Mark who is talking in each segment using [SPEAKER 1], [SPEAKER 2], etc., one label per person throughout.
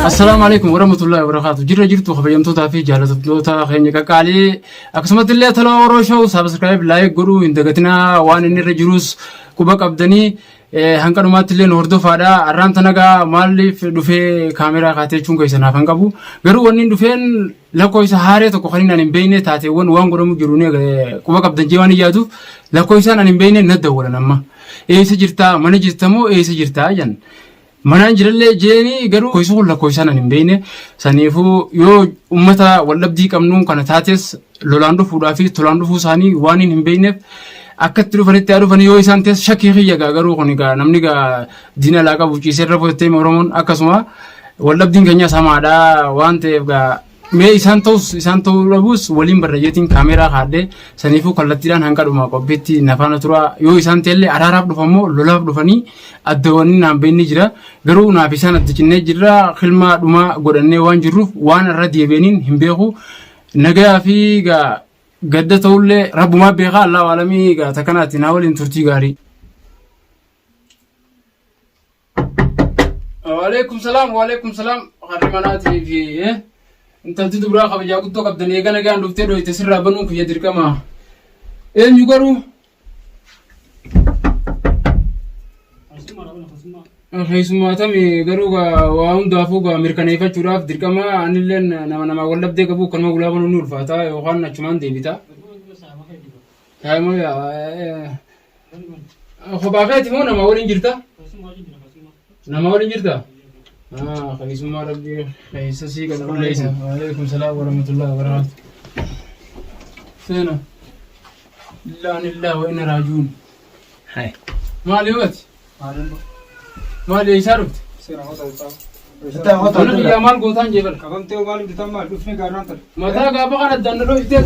[SPEAKER 1] السلام عليكم ورحمة الله وبركاته. جرت وخبيمتو تافي جالتو تا خينيكا قالي اكسمت الله تلا وروشو سبسكرايب لايك غرو اندغتنا وان ان رجروس كوبا قبدني هنكدومات لين هردو فادا ارانتنغا مالف دوفي كاميرا خاتيچون كيسنا فنقبو غرو ونين دوفين لكويس هاري تو خلينا نبينه تاتي وان غرو جروني كوبا قبدن جواني يادو لكويس انا نبينه ندولنما اي سجرتا من جرتمو اي سجرتا جن manaan jirallee jeeni garuu koysu la koysana nimbeene sanifu yo ummata wallabdii qabnu kana taates lolaan dhufuudhaa fi tolaan dhufuu isaanii waan hin himbeeneef akkatti dhufanitti dhufanii yoo isaan tees shakkii xiyya garuu kun namni diina laa qabu ciisee irra fottee oromoon akkasuma wallabdiin keenya samaadha waan ta'eef mee isaan ta'uu dhabus waliin barreeyyatiin kaameeraa kaadhee saniifuu kallattiidhaan hanga dhuma qophiitti nafaana tura yoo isaan ta'ellee araaraaf dhufamoo lolaaf dhufanii addawanii naan beekni jira garuu naaf isaan adda cinnee jirra xilmaa dhuma godhannee waan jirruuf waan irra deebi'aniin hin beeku nagaa fi gadda ta'ullee rabbumaa beekaa Allahu alamii takanaatti naa waliin turtii gaarii. Waalaikum salaam harrimanaati fi انت تدبر خبر جاكو تو قبل دنيا كان كان دفتر دو يتسرى بنوك يدير كما اين يقرو خيسما تامي غروغا واون دافوغا امريكاني فچوراف دير كما انلن نما ولب دي كبو كنما غلا بنو نور فاتا يوخان چمان ديبيتا كايمو يا خباغات مو نما ولين جرتا نما ولين جرتا خيسما ربي خيس سيك ليس وعليكم السلام ورحمة الله وبركاته فينا لله وإنا راجعون هاي مالي وقت مالي يشاربت أنا يا مال قوتان جبل كم تيو مال بتام مال دوفني كارنات ماذا قابا كان الدندرو يتيك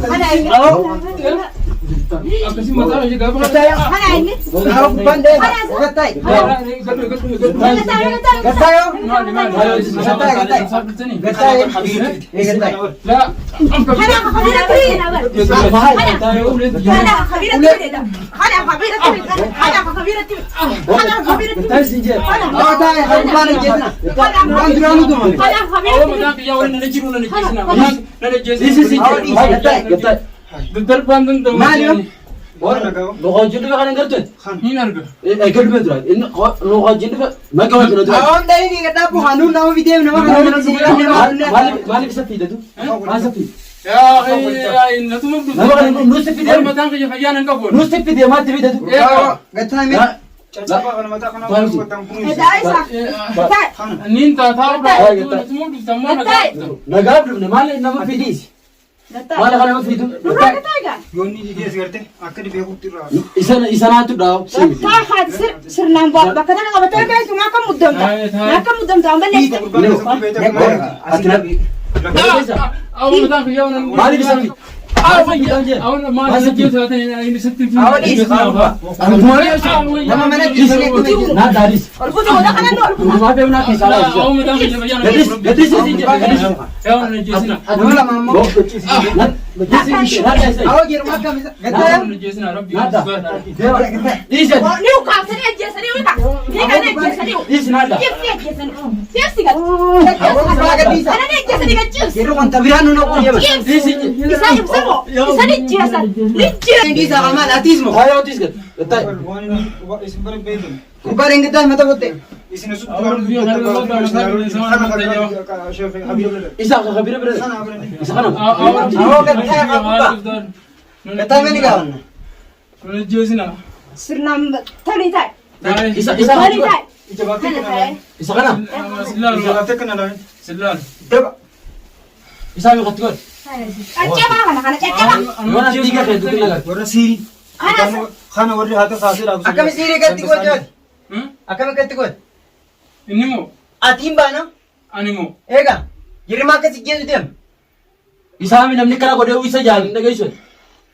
[SPEAKER 1] أكسي ماذا يجي قابا أنا إني أنا بندة غتاي غتاي لا دكتور باندن تو ماليوم لوجين ده كان غرتت هنا ارجع اكل بدر ان لوجين ده ما كان غرتت اون ده ني كدا بو هانو نو فيديو نو مالي بسفيده ما سفي يا اخي نتو مبدو نو سفيده ما كان في فيانا نقول نو سفيده ما تفيده غتامي نين تاو نغاب مالي نما فيديس مالي خلنا فيدو يوني دي ديس غرتي اكدي بيكو تيرا اسانا تو داو تا خد سرنام بكنا غبتا بيس ما كم مدم تا بلي مالي بيسكي أنا ما نسيت هذا يعني نسيت في أنا ما نجيس نا داريس ما بيمنا كيسالة أو ما دام جديس يا أنا نجيسنا ولا ماما أو غير ما كم غدا نجيسنا ربي ليش نيو كاسري نجيسني ويكا نيكا نجيسني ليش نادا كيف نجيسني كيف سيجا أنا نجيسني كجيس كيرو من تبيانو نقول ليش يسايب إساني جيسان ليجي إنجيز أمان أتيزمو هاي أتيزك تاي إسبرين بيدم كبارين كده متى بوتة إسنا سوت إسا خبير برد إسا خنم أو كتاي كابا كتاي مني كابا جيسنا سرنام تاني تاي إسا تاني تاي إسا خنم سلال تكنا لا سلال دبا إسا يقتل أجمع أنا أنا تيجي كده كده ورا سيري خانة ورا هذا ساسير أكمل سيري كده كده أكمل كده كده إنمو أتيم بانا أنمو إيجا يرمى كسيجي دم إسامي نمني كلا كده ويسا جالين ده كيسون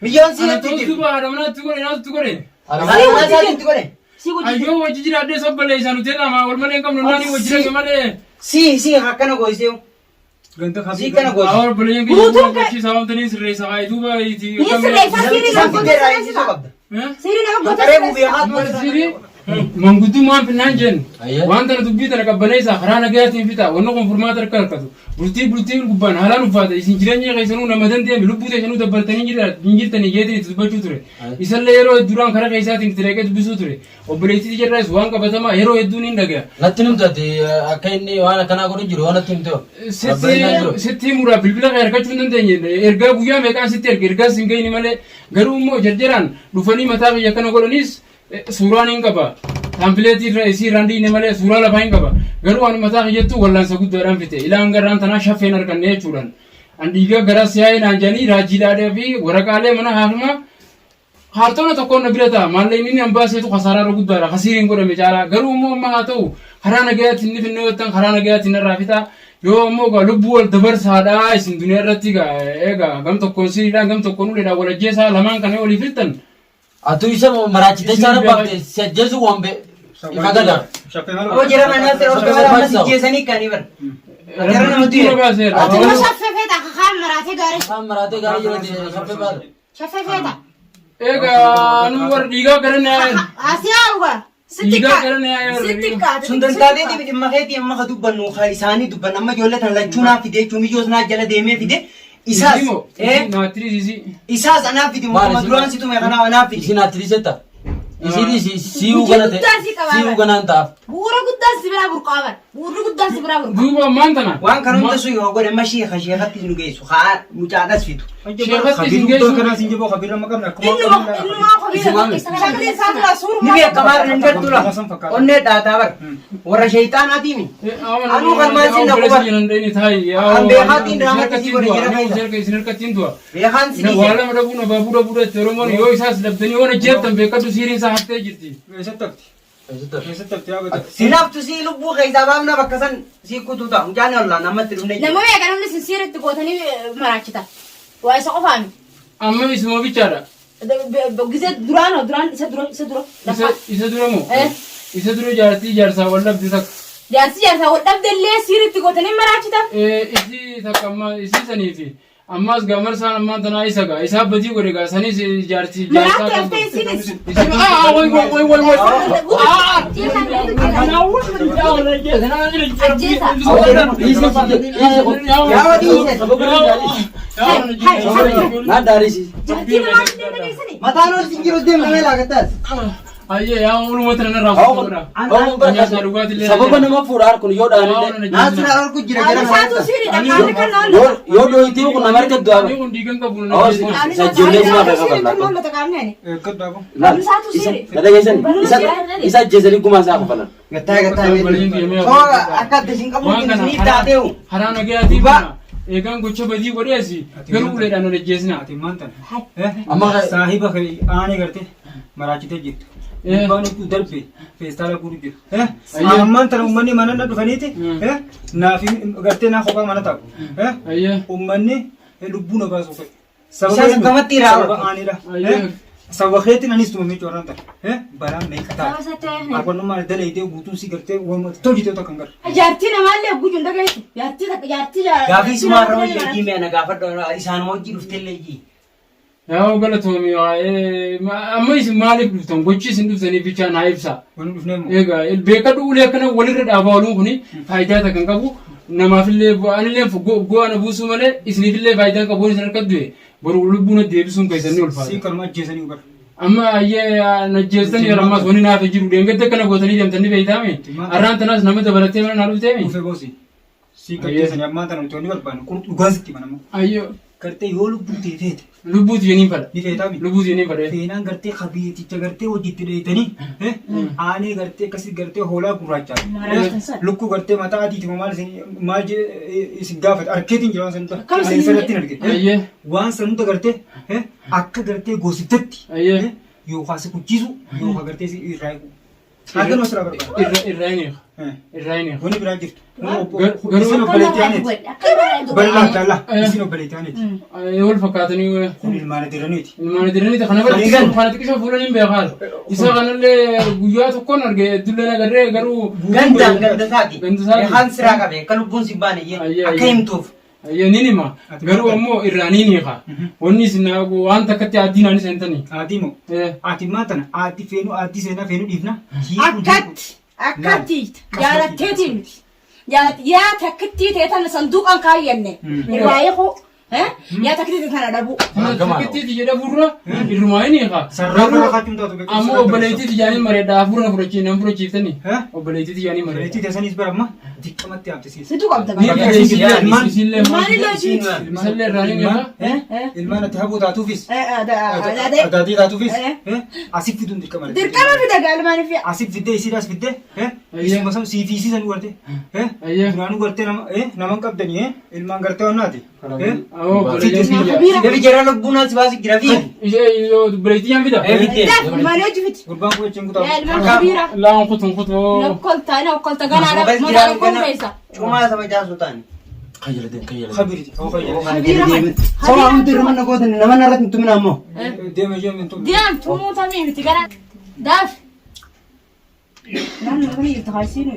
[SPEAKER 1] مليون سيري تيجي تقول أنا تقول أنا تقول أنا سيري تقول Ayo wajib jadi ada sebelah sana tu lah, mal mana yang kamu nani wajib lagi mana?
[SPEAKER 2] Si hakkan aku isi. Si kan aku.
[SPEAKER 1] Awal beli yang kita kecil sama tu ni serai sama itu bah itu.
[SPEAKER 3] Ni serai siri nak buat. Siri nak buat.
[SPEAKER 2] Kare mu bihat mu
[SPEAKER 1] siri. Mangkutu mah penanjen. Wanita tu kita nak kabar ni sah. Karena gaya tim kita. Warna konfirmasi terkait tu. Bulti kuban. Halan ufada. Isin jiranya kayak senu nama dan dia lupu deh senu dapat tani jira. Jinjir tani gaya itu baca tu re. Isal hero durang karena kayak saat ini terkait tu bisu tu re. Obeli itu jira suang kabar sama hero itu ni ndak ya.
[SPEAKER 4] Natinum tadi akai ni wana kana guru jiru wana tim tu.
[SPEAKER 1] Seti murah bilbila kayak erga cundan tanya. Erga buya mereka sitir. Erga singgah ini malah garu mau jarjaran. Lufani mata ya kana goronis. Suraan ini apa? Tampilnya isi randi ini malah surah lah paling apa? Garuan mata kerja tu wallan sagut dalam fite. Ilang garan tanah syafin arkan ne curan. Andiga garas siai nanjani rajila ada bi warakale mana harma. Hartona tu kau nak berita. Malah ini ambas itu khasara rugut bara. Khasirin kau mecara. Garu mau mah tu. Harana gaya tinni finne utang harana gaya tinna rafita. Yo mau gak lubual dabar sada isin dunia ratiga. Ega gam tu konsiri dan gam tu konule dah wala jesa lamang kan oli filten.
[SPEAKER 4] Atu isa mo marachi te cara bakte se jesu wambe imagada
[SPEAKER 2] Oh jira mana terus kalau masih jesani kan iban. Jira nama tu ya.
[SPEAKER 3] Atu شفافة خام مراتي
[SPEAKER 4] gari jero de sape bad
[SPEAKER 3] شفافة.
[SPEAKER 1] Ega anu war diga karena.
[SPEAKER 3] Asia uga.
[SPEAKER 1] Diga karena.
[SPEAKER 2] Sundan tadi di maheti amma khadu banu khaisani du banama jolle tan lachuna fide chumi josna jala deme fide. Isas
[SPEAKER 1] Natri sisi.
[SPEAKER 2] Isas ana fide mo maduran situ me kana ana fide.
[SPEAKER 4] isi natri seta isi siu gana te siu gana anta
[SPEAKER 3] Buru kudas sibra burqaban. Buru kudas sibra burqaban.
[SPEAKER 1] Duba mantana.
[SPEAKER 2] Wan kanun tasu yo gore mashi khashiyat tinu ge su kha mujadas fitu. Ni be kamar nangar tula. Onne data bar. Ora shaytan atimi. Anu kan masin na kubar. Ambe hatin rahmat ji gore jira kai. Be khan
[SPEAKER 1] Na wala madabu na babu teromon yo isas labdani wana jeb tambe kadu sirin sa hatte jirti.
[SPEAKER 2] Sinap tu si lubu kai zabam na bakasan si kutu ta. Jani Allah namat rumne.
[SPEAKER 3] Lama ya kan umne sincere tu kota ni marachita. Wa isa qofami.
[SPEAKER 1] Amma ismo bicara.
[SPEAKER 3] Gize durano isa duro.
[SPEAKER 1] Isa dura mo. Isa dura jarti jarsa wala bisak.
[SPEAKER 3] Jarsi jarsa wadab delle sire tu kota ni marachita.
[SPEAKER 1] Isi takama isi sanifi. Ammas gamar san amma tana isa ga isa baji gore ga sani jarti jarsa.
[SPEAKER 3] Marati afte sire.
[SPEAKER 1] Woi.
[SPEAKER 4] na dari si
[SPEAKER 2] Matano singgiro dem na lagatas.
[SPEAKER 1] Aye ya ulu matra na rafa. Anya saruga dile.
[SPEAKER 4] sababa nama furar kun yoda ne
[SPEAKER 2] Nasra ar ku jira jira.
[SPEAKER 3] Satu sire da kan kan
[SPEAKER 4] yodo itu kun namar ke dua
[SPEAKER 1] Ni digan ka bunu.
[SPEAKER 4] oh sa jelle ma ba ka
[SPEAKER 3] kan
[SPEAKER 4] balla
[SPEAKER 3] ta kan ne.
[SPEAKER 4] la
[SPEAKER 3] Satu sire.
[SPEAKER 4] ada gesan isa jezeli kuma sa ko balla
[SPEAKER 2] Gata. Oh akat desin kamu ni da deu.
[SPEAKER 1] Harana gaya tiba. Egan gocha badi gore asi. Garu ule dano le jesna.
[SPEAKER 4] amma
[SPEAKER 5] साहिबा खरी आने करते मराठी जीत बानु उधर पे फेस्ताला गुरु जीत है अम्मान तर उम्मनी मन ना दुखनी थी है ना फिर करते ना होगा मन तक है
[SPEAKER 1] Aye.
[SPEAKER 5] उम्मनी लुब्बू ना बस ओके
[SPEAKER 2] Isa kamat tira.
[SPEAKER 5] आने रहा सब वक्त ना निस्तु में चोरन था है बरा नहीं खता आपको नुमा दल इते गुतु सी करते वो तो जीते तो Kanger
[SPEAKER 3] Jarti na malle gujun daga jarti
[SPEAKER 2] Gafi sumar rawa ji me na gafar da isan mo ji ruftelle ji.
[SPEAKER 1] Ya gala to mi amma is malik duftan gochi sin duftani bicha na ibsa.
[SPEAKER 5] One उसने
[SPEAKER 1] Ega il beka du ule kana walira da balu kuni faida ta kan kabu nama fille anile go ana busu male isni fille faida ka boni san kadwe boru lubuna de bisun kai sanni ulfa.
[SPEAKER 5] सी कर्मा जैसे नहीं उगर
[SPEAKER 1] Amma aye na jesani ramas woni na ta jiru denga te kana gotani jam tanni beita me arran tanas nama da barate me na lute me
[SPEAKER 5] उसे बोसी सी करते सनी अम्मा तर तो नहीं कर पानो कुछ उगास की मना
[SPEAKER 1] ayo
[SPEAKER 5] करते यो लोग बुते थे
[SPEAKER 1] lubut yeni pada
[SPEAKER 5] नहीं रहता भी
[SPEAKER 1] lubut yeni pada
[SPEAKER 5] फेना करते खबी चिच्चा करते वो जीते रहते नहीं हैं आने करते कसी करते होला कुराचा लुक्कू करते माता आती थी माल से माल जे इस गाफत अरके दिन जवान संतो सरती नड़के
[SPEAKER 1] aye
[SPEAKER 5] वान संतो करते हैं अक्क करते गोसितती
[SPEAKER 1] aye
[SPEAKER 5] यो खासे कुछ चीज़ यो करते सी राय को Hakan masra barbaada.
[SPEAKER 1] Irraayiniif. Irraayiniif.
[SPEAKER 5] Wani biraa jirtu.
[SPEAKER 1] Garuu
[SPEAKER 5] Isin obboleettiyaaniiti. Bal'aa dallaa. Isin obboleettiyaaniiti.
[SPEAKER 1] wal fakkaatanii
[SPEAKER 5] Kun ilmaan diraniiti.
[SPEAKER 1] ilmaan diraniiti kana xiqqisha fuulanii beekaal isa kanallee guyyaa tokkoon arge dullee nagarree garuu
[SPEAKER 2] ganda saati
[SPEAKER 1] Ganda saati.
[SPEAKER 2] haan siraa qabe kan lubbuun si baane akka himtuuf
[SPEAKER 1] nin hima garuu ammoo irraanii niiqa wanni isin waan takkatti addii naani seentanii
[SPEAKER 5] Ati moo? Ati maatana ati feenu ati seenaa feenu dhiifna.
[SPEAKER 3] akkatti jaalatteetii miti yaa takkittii teetan sanduuqan kaayyenne irraayee koo yaa takkittii tana dhabu
[SPEAKER 1] takkittiiti jedha furra irrumaa niiqa
[SPEAKER 5] Sarraa bara kaachum taatu beeku.
[SPEAKER 1] ammoo obboleettiiti jaanii mareedhaa furna fudhachiiftanii obboleettiiti jaanii mareedhaa
[SPEAKER 5] Obboleettii teessanis bara amma diqqamatti haamtisiisa.
[SPEAKER 3] situ qabda
[SPEAKER 1] ni
[SPEAKER 3] bara
[SPEAKER 1] isillee
[SPEAKER 3] Maali lojii?
[SPEAKER 1] isallee irraanii niiqa
[SPEAKER 5] Ilmaan ati haboo taatuufis.
[SPEAKER 3] adaadee
[SPEAKER 5] Adaatii taatuufis. Asif fiduun dirqama.
[SPEAKER 3] dirqama fida gaalmaanii fi
[SPEAKER 5] Asif fiddee isiidhaas fiddee. Isuma sam siifiisisan garte. Duraanuu gartee nama qabdanii ilmaan gartee wannaati.
[SPEAKER 2] Devi jara lubbuun as baasi jira fi
[SPEAKER 1] obboleettii jaan fida
[SPEAKER 3] maali hojii fiti
[SPEAKER 5] Gurbaan kun jechuun kutaa.
[SPEAKER 3] yaa ilmaan kabiira
[SPEAKER 1] laan kutoo
[SPEAKER 3] nokkolta ganaadha mataa tokkoon keessa
[SPEAKER 2] cumaa sama jaasu taani.
[SPEAKER 5] Khabiriti.
[SPEAKER 3] kabiira mali
[SPEAKER 2] Sama hundi rumana gootan nama narratti tumina ammoo.
[SPEAKER 5] Deema isheen mintu.
[SPEAKER 3] diyan tumuutamii miti gara daaf namni kun jirtu haasiinu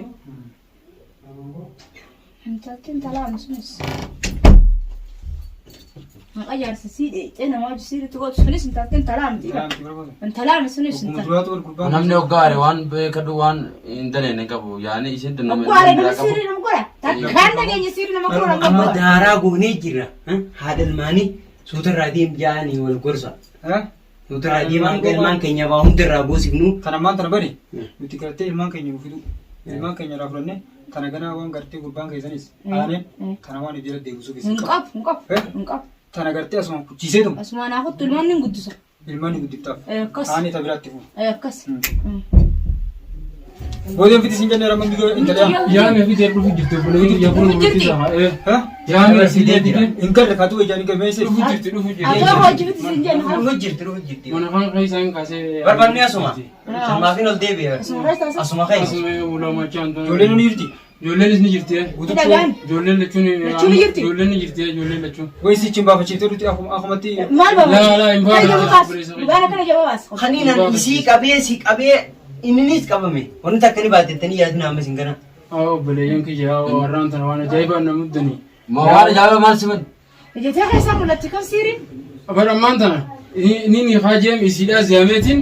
[SPEAKER 3] intaltiin talaan sunis maqaa jaarsa sii dheecee namaa jisiiritti gootu sunis intaltiin talaa miti intalaan sunis
[SPEAKER 5] Duraatu wal gurbaan.
[SPEAKER 4] namni hoggaare waan beekadu waan hin daleen qabu yaani isin
[SPEAKER 3] Gwaare nama sirri nama godha. Takkaan nageenya sirri nama godha.
[SPEAKER 2] Amma daaraa goonee jira. Haadha ilmaanii suutarraa deem jaanii wal gorsa. Suutarraa deemaan ilmaan keenya baa hundarraa boosifnu.
[SPEAKER 5] Kana maan tana bari. Nuti gartee ilmaan keenya nu fidu. Ilmaan keenya irraa fudhannee kana ganaa waan gartee gurbaan keessanis aaneen kana waan iddoo deebisuuf
[SPEAKER 3] Hin qabu, hin qabu, hin qabu.
[SPEAKER 5] Tana gartee asuma kuchisiisee tuma.
[SPEAKER 3] Asumaan haa kuttu ilmaan ni guddisa.
[SPEAKER 5] Ilmaan ni guddiftaaf.
[SPEAKER 3] Akkas.
[SPEAKER 5] Aanee ta biraatti fufu.
[SPEAKER 3] Akkas.
[SPEAKER 5] Boodeen fiti siin jennee ramman biyya intalaa.
[SPEAKER 1] yaame fi jedhu jirtu obboleettii jabuun
[SPEAKER 3] Jirti.
[SPEAKER 1] murtiisa yaame isillee dide
[SPEAKER 5] Hin galle kaatu ijaan hin galmeesse.
[SPEAKER 1] dhufu jirti dhufu jirti
[SPEAKER 3] Akka hojii biti siin jenna.
[SPEAKER 2] Dhufu jirti dhufu jirti.
[SPEAKER 1] mana kan keessaan kaasee
[SPEAKER 2] Barbaanni asuma. Samaafiin ol deebi'e.
[SPEAKER 3] Asuma keessa
[SPEAKER 2] Asuma keessa.
[SPEAKER 1] asuma ulamachaan
[SPEAKER 5] Ijoolleen ni jirti.
[SPEAKER 1] ijoolleen ni jirti
[SPEAKER 3] dhagaan.
[SPEAKER 1] ijoolleen lachuun
[SPEAKER 3] Lachuun ni jirti?
[SPEAKER 1] ijoolleen ni jirti ijoolleen lachuun
[SPEAKER 5] Wayisi cin baafachiiftee nuti akumatti.
[SPEAKER 3] Maal baaba?
[SPEAKER 1] Laa, hin baafne.
[SPEAKER 3] Kan jabaas. Dhugaan akkana jabaas.
[SPEAKER 2] Kaniinan isii qabee si qabee inninis qabame. Wanti akka ni baatettanii yaadina amma sin gana.
[SPEAKER 1] obboleeyyan kiyya warraan tana waan ajaa'ibaan na muddanii
[SPEAKER 4] ma waan ajaa'ibaa maal siman
[SPEAKER 3] Ijatee keessaa mul'atti kan siiriin.
[SPEAKER 1] Abarammaan tana inni haajeem isiidhaa ziyaameetiin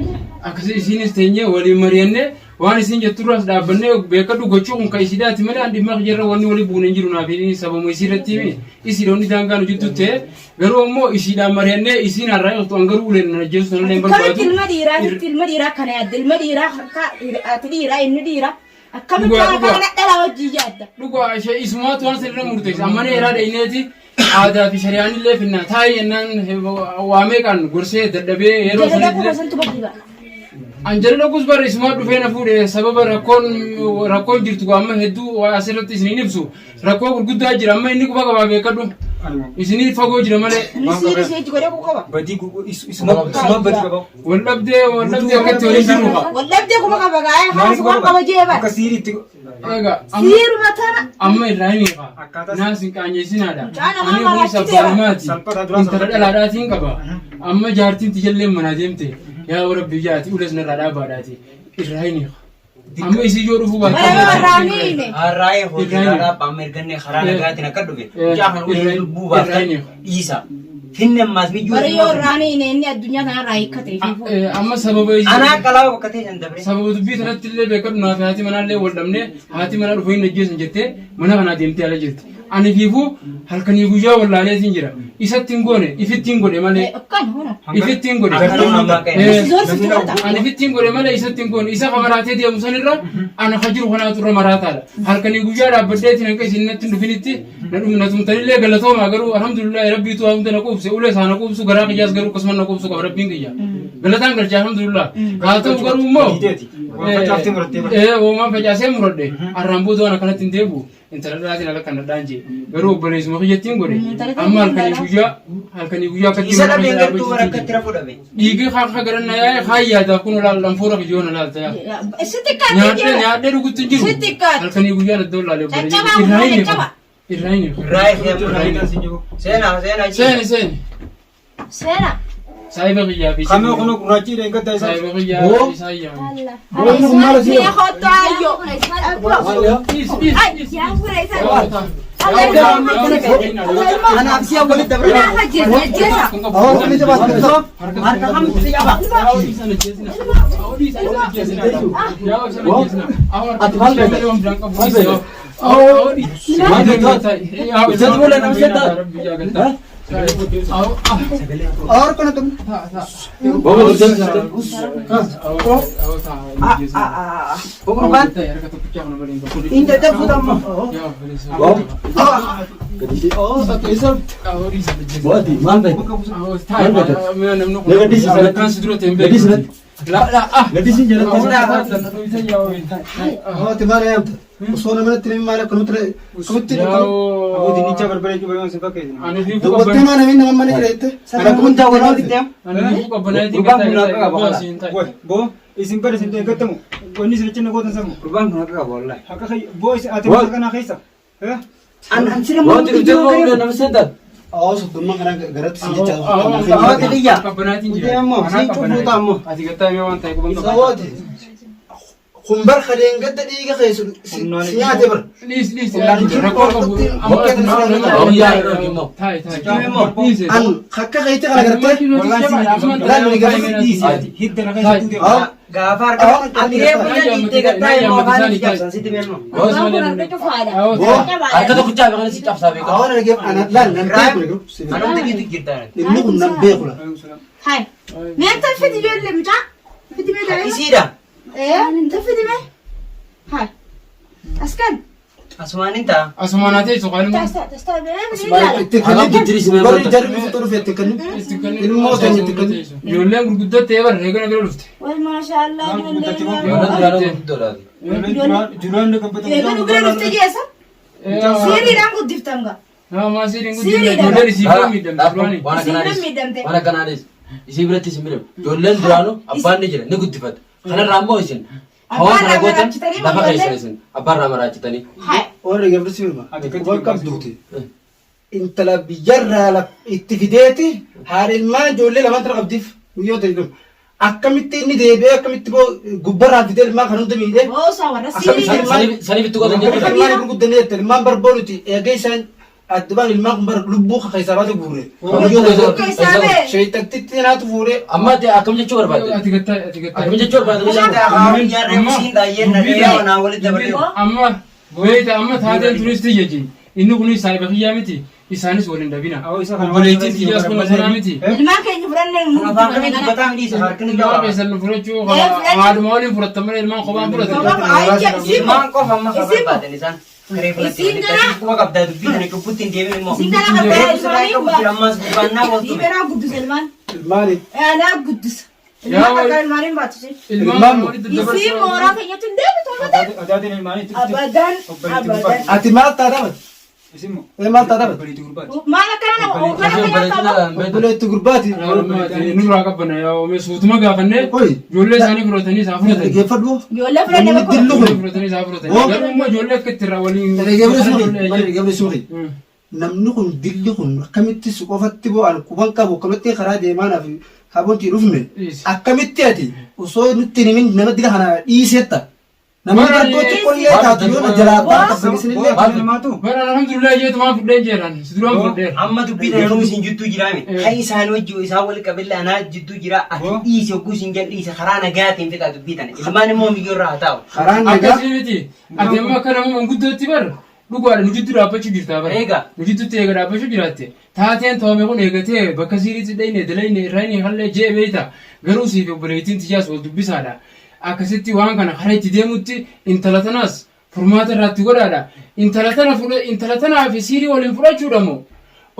[SPEAKER 1] akkasii isiinis teenyee waliin mari'annee waan isin jetturras dhaabbannee beekadhu gochuu kun ka isiidhaati malee an dhimma jirra wanni walii buunee jiru naaf sabamu isiirratti himi isiidhoonni daangaan hojjettu ta'e garuu ammoo isiidhaan mari'annee isiin har'aa yoo ta'an garuu uleen najjeessu sanallee hin
[SPEAKER 3] Akkamitti
[SPEAKER 1] barbaadu.
[SPEAKER 3] ilma dhiiraa kana yaadda ilma dhiiraa ati dhiiraa inni dhiiraa akkamitti kana dhala hojii jaadda.
[SPEAKER 1] Dhugaa ishee isumaatu waan sirrii murteessa ammana heeraa dha'ineeti aadaa fi shari'aan illee finna taa'ee jennaan waamee kan gorsee dadhabee yeroo
[SPEAKER 3] Jala
[SPEAKER 1] sanatti
[SPEAKER 3] dhaquu santu badii ba'a.
[SPEAKER 1] Anjala dhaquus barre isumaa dhufee na fuudhe sababa rakkoon jirtu amma hedduu asirratti isiniin ibsu rakkoo gurguddaa jira amma inni quba qabaa beekadhu isinii fagoo jira malee
[SPEAKER 3] Inni siiri ishee godhee qaba.
[SPEAKER 5] Badii isuma badii qaba.
[SPEAKER 1] waldhabdee akkatti waliin jiru qaba.
[SPEAKER 3] Waldhabdee kuma qaba gaa'ee haas waan qaba jee bara.
[SPEAKER 5] Akka siiriitti.
[SPEAKER 1] Egaa
[SPEAKER 3] Siiru matana.
[SPEAKER 1] amma irraa hin hiika
[SPEAKER 5] Akkaataa-
[SPEAKER 1] naas hin qaanyeessinaadha
[SPEAKER 3] Caana
[SPEAKER 1] ani
[SPEAKER 3] maal
[SPEAKER 1] kun
[SPEAKER 3] maraachitee
[SPEAKER 1] sabbaalimaati
[SPEAKER 5] Salphata duraan
[SPEAKER 1] intala dhalaadhaatiin qaba amma jaartiin tijallee manaa deemte yaa rabbi jaati ules narraa dhaabaadhaati irraa hin hiika amma isii yoo dhufuu
[SPEAKER 3] Bara warraanii hime.
[SPEAKER 2] Harraa'ee hojiidhaa abbaan mirgannee karaa nagaatiin akka dhufe. Jaa kan ulee lubbuu baaftan dhiisa. Finne ammaas biyyuu.
[SPEAKER 3] Bara yoo warraanii hime inni addunyaa kanarraa hiikkatee fi
[SPEAKER 1] amma sababa
[SPEAKER 2] Anaa qalaa bakka ta'e san dabre.
[SPEAKER 1] sababa dubbii kanatti illee beekadhu naaf haati manaallee wal dhabne haati manaa dhufuu hin ajjeesan jettee mana kanaa deemtee ala jirti ani fiifuu halkanii guyyaa wallaaleetiin jira isatti hin goone ifitti hin godhe malee
[SPEAKER 3] akkan hona.
[SPEAKER 1] ifitti hin godhe
[SPEAKER 3] Zoorsitu godha.
[SPEAKER 1] ani ifitti hin godhe malee isatti hin goone isa kamaraatee deemu sanirra ana ka jiru kanaatu irra maraataadha halkanii guyyaa dhaabbaddeetiin hanqa isin natti hin dhufinitti na tumtanillee galatoomaa garuu alhamdulillahi rabbiitu haa hunda na quubse ulee isaa na quubsu garaa kiyyaas garuu akkasuma na quubsu qaba rabbiin kiyya galataan galcha alhamdulillah haa ta'u garuu immoo
[SPEAKER 5] Facaftee murattee bara.
[SPEAKER 1] Uumaan facaasee muradhe har'aan booda waan akkanatti hin deebi'u intala dhaatiin ala kan dhadhaan jee garuu obboleessuma kiyyattiin godhe amma halkanii guyyaa akkatti
[SPEAKER 2] Isa dhabeen gartuu bara akkatti rafu dhabe.
[SPEAKER 1] dhiigii haa garannaa yaa'e haa yaadaaf kun olaalaan fuula kiyyoon alaalta yaa
[SPEAKER 3] Sitti kaatee
[SPEAKER 1] nyaadhee dhugutti hin jiru
[SPEAKER 3] Sitti kaate.
[SPEAKER 1] halkanii guyyaa iddoo laalee
[SPEAKER 3] Caccabaa
[SPEAKER 1] irraa seeni
[SPEAKER 3] Seena.
[SPEAKER 1] saayiba kiyyaa fi
[SPEAKER 5] Kamee kun gurraachi eeggataa isaa.
[SPEAKER 1] saayiba kiyyaa isaa yaa
[SPEAKER 3] Ni khotaayo. Ay, yaa fure isa.
[SPEAKER 2] Anaaf siya walitti dabre.
[SPEAKER 3] Yaa hajjeesa hajjeesa.
[SPEAKER 2] Harka kam siya ba?
[SPEAKER 5] और कोण तुम
[SPEAKER 2] Inta dafu dammo.
[SPEAKER 5] तुम्हारे सोना मैंने तेरे में मारा कनुतरे कनुतरे वो दिनीचा बरबरे की बयान से पके दुबते माने में नमन माने रहते
[SPEAKER 2] Sana kunta wala dite.
[SPEAKER 5] बो इसिम पर सिंते गतम वनी से चने गोतन सब
[SPEAKER 2] Kurban kuna ka wallahi.
[SPEAKER 5] हका खई बो इसे आते में kana खईसा है
[SPEAKER 2] An sira mo dito.
[SPEAKER 5] आओ सब तुम करा गरत से चल
[SPEAKER 2] Awat diya.
[SPEAKER 5] उदे अम्मा सही तो बुता अम्मा
[SPEAKER 1] ati gattaa mee waan ta'e quban qaba
[SPEAKER 5] सवाद खुंबर खदें गत दी के खईस सियाते बर
[SPEAKER 1] dhiis rakkoo qabu taa'e dhiise
[SPEAKER 5] अन खक्का खईते करा करते لا नहीं गरत हित ना खईस तू
[SPEAKER 2] Gafar ka. Atire punya dite gata mo hani jabsan siti memno.
[SPEAKER 4] Harka tokko caabe kana si cabsaa beekaa.
[SPEAKER 5] और लगे अन ला नंबर
[SPEAKER 2] Anong tigit kita.
[SPEAKER 5] निम्न कुन्ना बेकुला
[SPEAKER 3] Hai. Meen tafiti jolle mucaa. Tafiti mee dhala.
[SPEAKER 2] Isida.
[SPEAKER 3] Tafiti mee. Hai. Askan.
[SPEAKER 2] Asumanin ta.
[SPEAKER 1] asumaan haa ta'e soqaaluma
[SPEAKER 3] Tastaa mee.
[SPEAKER 4] Hagam jijjiiris mee
[SPEAKER 5] बड़ी
[SPEAKER 4] barta.
[SPEAKER 5] जरूर से तो फेंक करनी
[SPEAKER 1] ijoolleen gurguddoo ta'e bara reegana bira dhufte
[SPEAKER 3] Wal maashaallah ijoollee.
[SPEAKER 4] Yoona duraanuu guddoodhaati.
[SPEAKER 5] जुरान ने company
[SPEAKER 3] Eegan bira dhufte geessa. Siiriidhaan guddiftamga.
[SPEAKER 1] maasiin guddina ijoolleen isii kan miidhamte duraanii
[SPEAKER 4] Waan
[SPEAKER 3] Isiin
[SPEAKER 4] akkanaanis.
[SPEAKER 3] miidhamte.
[SPEAKER 4] Waan akkanaanis. Isii biratti isin miidhamu. Ijoolleen duraanuu abbaan ni jira ni guddifata. Kanarraa immoo isin hawaa kana gootan lafa keessa isin abbaarraa maraachitanii.
[SPEAKER 3] Hai.
[SPEAKER 5] और गबर से में वो कब दूती इंतला बिजर्रा ला इत्तिफिदेती हारिल मा जोले लमन तर अब्दिफ यो तरिदम akkamitti inni deebi'ee akkamitti boo gubbarraa fidee ilmaan kan hunda miidhee
[SPEAKER 3] Oosaa warra siirii.
[SPEAKER 4] Sanii bittu gootan jechuudha.
[SPEAKER 5] ilmaan gurguddanii jette ilmaan barbaaduti eegee isaan addubaan ilmaan kun bara lubbuu keessaa baate guurre sheeyxattitti naatu fuure
[SPEAKER 4] Amma ati akkam jechuu barbaadde?
[SPEAKER 1] ati gattaa
[SPEAKER 4] Akkam jechuu barbaadde?
[SPEAKER 2] Yarre musin da yenna de wana wali dabre.
[SPEAKER 1] amma beeyta amma taateen turistii jechi inni kunis saayiba kiyyaa miti isaanis waliin dabina obboleettiin kiyyaas kun asanaa miti
[SPEAKER 3] Ilmaan keenya fudhannee
[SPEAKER 2] Afaan kami batang di sa harkin
[SPEAKER 1] ilmaan
[SPEAKER 2] jawa.
[SPEAKER 1] keessan fudhachuu haadhuma waliin fudhatta malee ilmaan kophaan fudhatan
[SPEAKER 2] Imang ko fama kabar badan isan. Kare
[SPEAKER 3] Isin
[SPEAKER 2] fulati.
[SPEAKER 3] kana.
[SPEAKER 2] Ko kabda dubi na ko putin dewi mo.
[SPEAKER 3] Isin kana kabda
[SPEAKER 2] Surai ko biramas bukan na ko.
[SPEAKER 3] Iberaa guddisa ilmaan.
[SPEAKER 5] ilmaani
[SPEAKER 3] Aanaa guddisa. Ilmaan akka ilmaaniin baatise.
[SPEAKER 1] ilmaan walitti
[SPEAKER 3] Isiin
[SPEAKER 1] dabarsaa
[SPEAKER 3] mooraa keenyatti hin deebitu abadan.
[SPEAKER 5] adaatiin ilmaanii
[SPEAKER 3] Abadan. Abadan.
[SPEAKER 5] ati maal taatabat
[SPEAKER 2] Isimu.
[SPEAKER 5] maal taatabat
[SPEAKER 3] Maal akkana nama hoogganaa keenyaa qaba.
[SPEAKER 5] obboleetti gurbaati
[SPEAKER 1] nurraa qabbana yaa suutuma gaafannee
[SPEAKER 5] Oi.
[SPEAKER 1] ijoollee isaanii fudhatanii isaa fudhatan
[SPEAKER 5] dhaggeeffadhu
[SPEAKER 3] Ijoollee fudhannee bakka.
[SPEAKER 1] ijoollee fudhatanii isaa fudhatan garuu immoo ijoollee akka itti irraa waliin
[SPEAKER 5] dhaggeeffadhu suuri namni kun dilli kun akkamitti su qofatti bo'an quban qabu akkamitti karaa deemaanaaf haboontii dhufne akkamitti ati osoo nutti himin nama dila kana dhiisetta namni dargootti qollee taatu yoo na jalaa baata sabisinillee
[SPEAKER 1] bara alhamdulillah jeetu maan fudheen jeeran si duraan fudheera
[SPEAKER 2] Amma dubbi na yeroo isin juttu jirame. Kai isaan wajji isaan wal qabilla ana juttu jira. Ati dhiise oguu isin jal dhiise karaa nagaatiin fixa dubbii tana. Ilmaan immoo miyyoo irraa haa ta'u.
[SPEAKER 5] karaan nagaa
[SPEAKER 1] akkasii miti ati amma akka nama manguddootti bara dhugaadha nujitti dhaabbachuu jirtaa bara
[SPEAKER 2] Eega.
[SPEAKER 1] nujittutti eega dhaabbachuu jiraatte taateen toome kun eegatee bakka siiriitti dhayne dalayne irrayne hallee jee beeyta garuu siif obboleettiin tiyyaas wal dubbisaadha akkasitti waan kana karaa itti deemutti intala tanaas furmaata irratti godhaadha intala tanaa fi siirii waliin fudhachuudha moo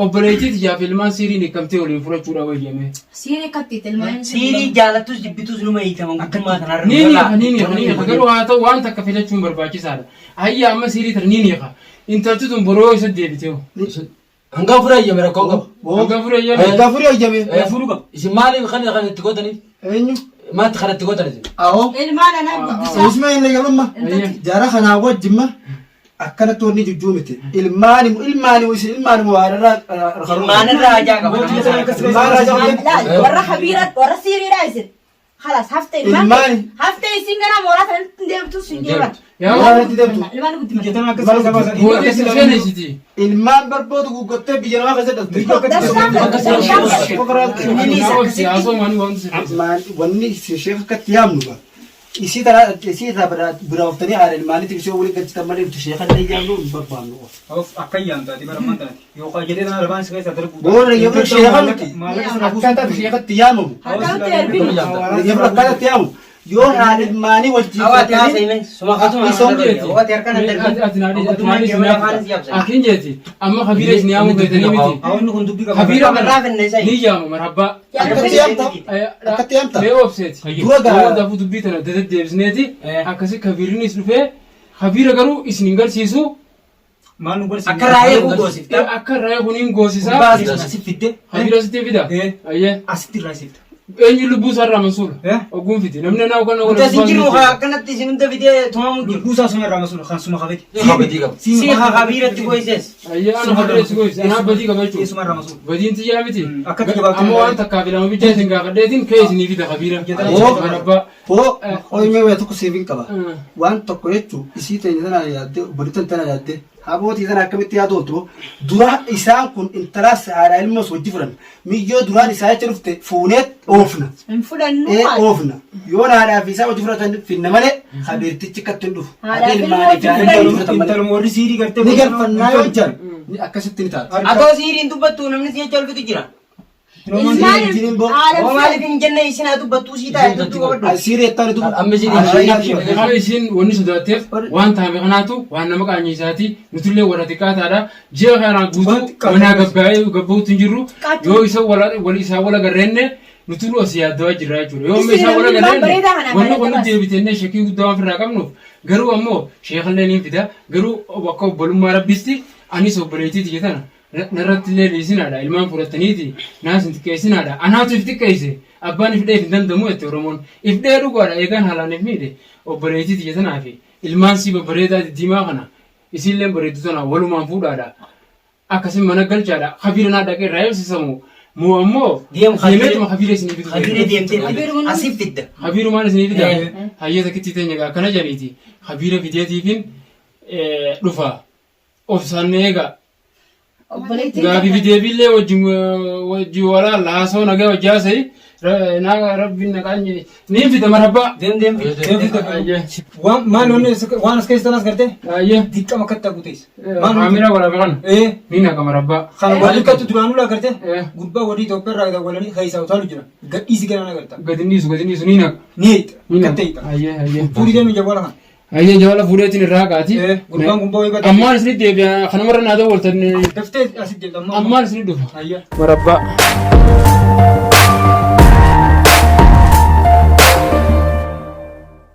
[SPEAKER 1] obboleettii tiyyaa fi ilmaan siirii hiikamtee waliin fudhachuudha wayyame.
[SPEAKER 3] Siirii kattiitti ilmaan.
[SPEAKER 2] Siirii jaalattus jibbitus numa hiikaman guutummaa kanarra.
[SPEAKER 1] Ni niiqa garuu haa ta'u waan takka filachuun barbaachisaadha. Hayya amma siirii tana ni niiqa. Intalti tun boroo isa deebitee.
[SPEAKER 4] Hanga fura eeyyame rakkoo qabu.
[SPEAKER 1] Hanga fura eeyyame.
[SPEAKER 5] Hanga fura eeyyame.
[SPEAKER 4] Furu qabu. Isin maaliif kan itti godhanii?
[SPEAKER 5] Eenyu?
[SPEAKER 4] Maatti kan itti godhanii?
[SPEAKER 5] Awoo.
[SPEAKER 3] Ilmaan anaa guddisaa.
[SPEAKER 5] Isma inni galma. Jara kanaa wajjimma akkana toonni jujjuumite. Ilmaani waarra
[SPEAKER 2] Ilmaanirraa hajaa qaba.
[SPEAKER 3] Warra habiira warra siiriidhaa isin. خلاص هفتة
[SPEAKER 5] الماني
[SPEAKER 3] هفتة يسينغنا مورات نديرتو سينجيرات
[SPEAKER 5] يا ولد دبتو
[SPEAKER 3] المان قد ما
[SPEAKER 5] جتنا كسر
[SPEAKER 1] هو تسلفني سيدي
[SPEAKER 5] المان بربود وقت بيجنا ما خسر وني شيخ كتيام نبا isi tara biraftani are mani ti shoguli gatti tamale tu shekha ne jamlu barban no
[SPEAKER 6] of akayam ta di baraman ta yo ka jede na alban sai sadar bu
[SPEAKER 5] bor yo shekha akata shekha tiyamu yo akata tiyamu yo halil mani wajji
[SPEAKER 2] awat ya sayme suma khatuma awat yarkan
[SPEAKER 1] akin jeti amma khabira ni amu betani miti
[SPEAKER 6] awon kun dubbi ka
[SPEAKER 1] khabira
[SPEAKER 2] marrafin ne say
[SPEAKER 1] ni jamu marhaba
[SPEAKER 5] akatiyamta
[SPEAKER 1] me offset da fu dubbi tana de debsneti akasi khabirni islufe khabira garu isningal sisu
[SPEAKER 6] manu bar
[SPEAKER 2] akaraye ku gosifta
[SPEAKER 1] akaraye kunin gosisa
[SPEAKER 6] asifite
[SPEAKER 1] khabira sitte vida ayye
[SPEAKER 6] asiti rasifta
[SPEAKER 1] enyu lubu sarra masul ogun fiti namne na kana
[SPEAKER 2] uta sinjiru ha kanatti sinunda vide tumamu jiru
[SPEAKER 6] busa suma ramasul khan suma khabeti
[SPEAKER 4] Khabeti qaba.
[SPEAKER 2] si ha khabira ti koises
[SPEAKER 1] ayye ana khabira sigois ana badi kabachu
[SPEAKER 6] suma ramasul
[SPEAKER 1] badin ti yamiti
[SPEAKER 6] akkati jabatu
[SPEAKER 1] amma wan takka bila mu bijay singa kadetin kayis ni vida khabira rabba
[SPEAKER 5] po oy me wetu kusivin kaba wan tokko yechu isi tana yadde boditan tana yadde haboti tana akamitti yadoto dura isaan kun intaras ala ilmos wajifran miyyo duran isaa chirufte fuunet ofna
[SPEAKER 3] انفلن
[SPEAKER 5] ofna yona ala fi isaa wajifratan finna male khabirtichi kattundu
[SPEAKER 3] Haadha
[SPEAKER 5] adil
[SPEAKER 3] filmoo
[SPEAKER 5] mani
[SPEAKER 3] wajjifratan.
[SPEAKER 5] jaani wajifratan male
[SPEAKER 6] intal morri siri garte
[SPEAKER 5] ni galfanna yojan ni akkasitti ni taata
[SPEAKER 2] ato sirin dubbattu namni si jechal fitu jira
[SPEAKER 5] jinin bo
[SPEAKER 2] o malifin jenne isina dubbattu si ta dubbattu qabdu
[SPEAKER 5] asiri ettani dubu
[SPEAKER 4] Amma jirii
[SPEAKER 1] Kama isin wanni sodaatteef waan taame kanaatu waan nama qaanyisaati nutullee warra xiqqaataadha ji'a kanaan guutuu manaa gabbaa'uutu hin jirru yoo isa wal isaa wal agarreenne nutuluu asii yaaddawaa jirra jechuudha yoo amma isaa wal agarreenne wanni kun deebitennee shakkii guddaa waan ofirraa qabnuuf garuu ammoo sheekallee niin fida garuu akka obbolummaa rabbisti anis obboleettiiti jetana narratti illee dhiisinaadha ilmaan fudhataniiti naas hin xiqqeessinaadha anaatu if xiqqeesse abbaan if dhee hin dandamu jette oromoon if dhee dhugaadha eegaan haalaan if miidhe obboleettiiti jetanaa fi ilmaan sii babbareedaa diddiimaa kana isiillee bareeddu tana walumaan fuudhaadha akkasin mana galchaadha habiira naa dhaqee irraa eebsisamu moo ammoo deemeetuma habiira isinii fidu
[SPEAKER 2] khabira deemte asif fidda
[SPEAKER 1] habiirumaan isinii fida hayyata kitti teenya akkana jedhiiti habiira fideetiifin dhufa obsaanne eega gaafi fideebillee wajji walaa laasoo nagaa wajjaasai naa rabbiin naqaanye niin fida marabba
[SPEAKER 6] dem man onne wan as kaistas garte
[SPEAKER 1] ayye
[SPEAKER 6] dikka makatta gutais
[SPEAKER 1] amira wala bekan ni naqa marabba
[SPEAKER 6] khan wali ka tuduranu la garte gurba wadi to perra da walani khaisa utalu jira gadisi gana garta
[SPEAKER 1] gadiniisu ni naqa
[SPEAKER 6] ni katta
[SPEAKER 1] ayye
[SPEAKER 6] puri dem jawala khan
[SPEAKER 1] ayye jawala fuudheetiin irraa qaati
[SPEAKER 6] gurbaan kun boo'ee gata
[SPEAKER 1] ammaan isinit deebi'a kanamarra naa ta'u waltan
[SPEAKER 6] daftee asit jedhama
[SPEAKER 1] ammaan isinit dhufa
[SPEAKER 6] ayya
[SPEAKER 1] marabba